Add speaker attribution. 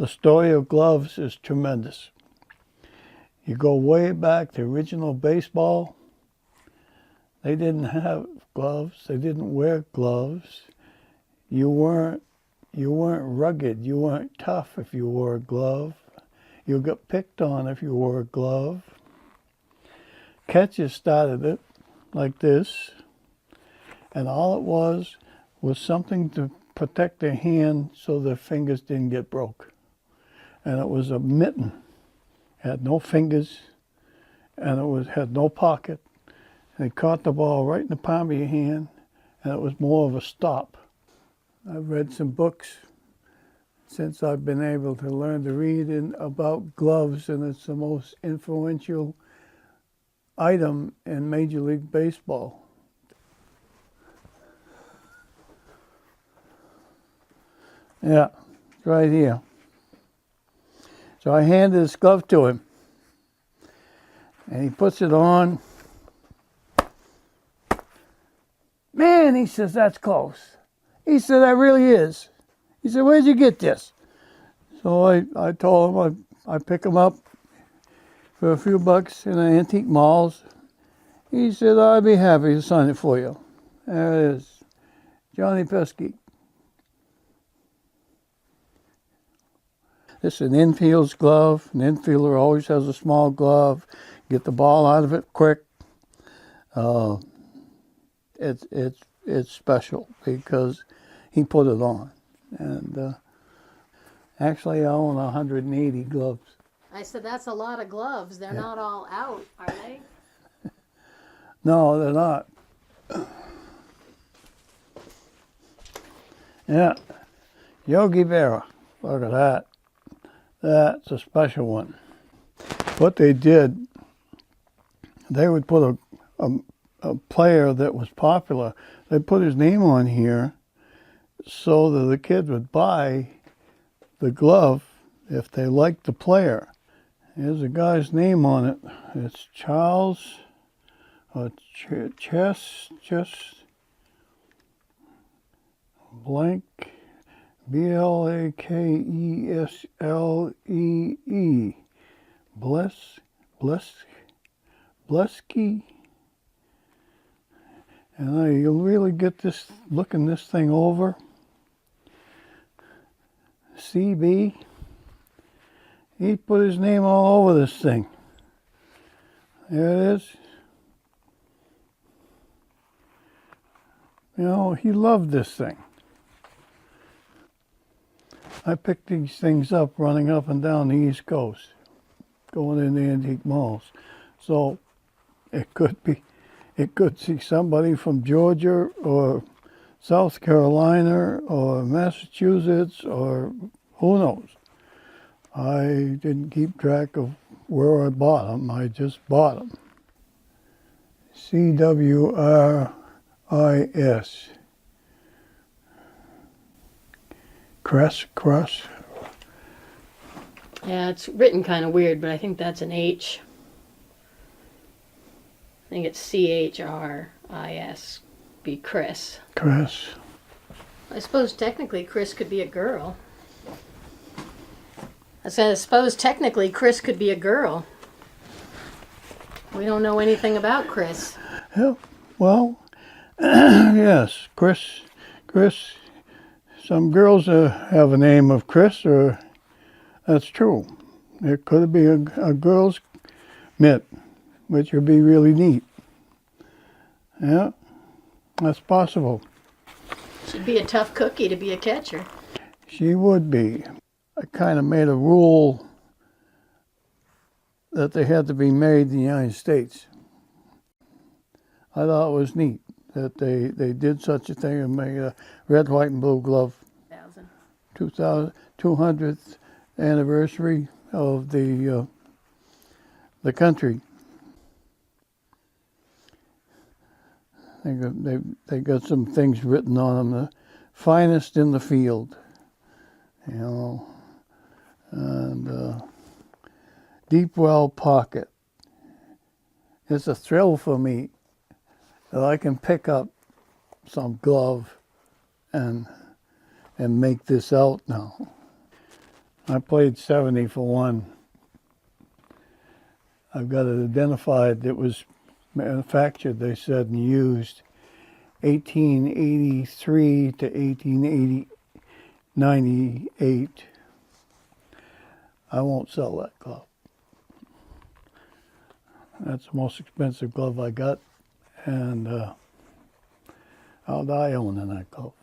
Speaker 1: The story of gloves is tremendous. You go way back to original baseball. They didn't have gloves. They didn't wear gloves. You weren't rugged. You weren't tough if you wore a glove. You got picked on if you wore a glove. Catchers started it like this, and all it was something to protect their hand so their fingers didn't get broke. And it was a mitten. It had no fingers, and had no pocket. And it caught the ball right in the palm of your hand, and it was more of a stop. I've read some books since I've been able to learn to read about gloves, and it's the most influential item in Major League Baseball. Yeah, it's right here. So I handed this glove to him, and he puts it on. Man, he says, that's close. He said, that really is. He said, where'd you get this? So I told him I pick them up for a few bucks in the antique malls. He said, I'd be happy to sign it for you. There it is. Johnny Pesky. This is an infield's glove. An infielder always has a small glove. Get the ball out of it quick. It's special because he put it on. And actually, I own 180 gloves.
Speaker 2: I said, that's a lot of gloves. They're not all out, are they?
Speaker 1: No, they're not. Yeah, Yogi Berra. Look at that. That's a special one. What they did, they would put a player that was popular, they put his name on here so that the kid would buy the glove if they liked the player. Here's a guy's name on it. It's Charles Blank, Blakeslee, Blesky. And you'll really get this, looking this thing over. CB. He put his name all over this thing. There it is. You know, he loved this thing. I picked these things up running up and down the East Coast, going in the antique malls. So it could see somebody from Georgia or South Carolina or Massachusetts or who knows. I didn't keep track of where I bought them. I just bought them. CWRIS. Cress.
Speaker 2: Yeah, it's written kind of weird, but I think that's an H. I think it's CHRIS. Be Chris.
Speaker 1: Cress.
Speaker 2: I suppose technically Chris could be a girl. I said, I suppose technically Chris could be a girl. We don't know anything about Chris.
Speaker 1: Yeah, well, yes, Chris. Some girls have a name of Chris, or that's true. It could be a girl's mitt, which would be really neat. Yeah, that's possible.
Speaker 2: She'd be a tough cookie to be a catcher.
Speaker 1: She would be. I kind of made a rule that they had to be made in the United States. I thought it was neat that they did such a thing and made a red, white, and blue glove. 200th anniversary of the country. They got some things written on them. The finest in the field, you know, and deep well pocket. It's a thrill for me that I can pick up some glove and make this out now. I played 70 for one. I've got it identified. It was manufactured, they said, and used 1883 to 1898. I won't sell that glove. That's the most expensive glove I got, and I'll die owning that glove.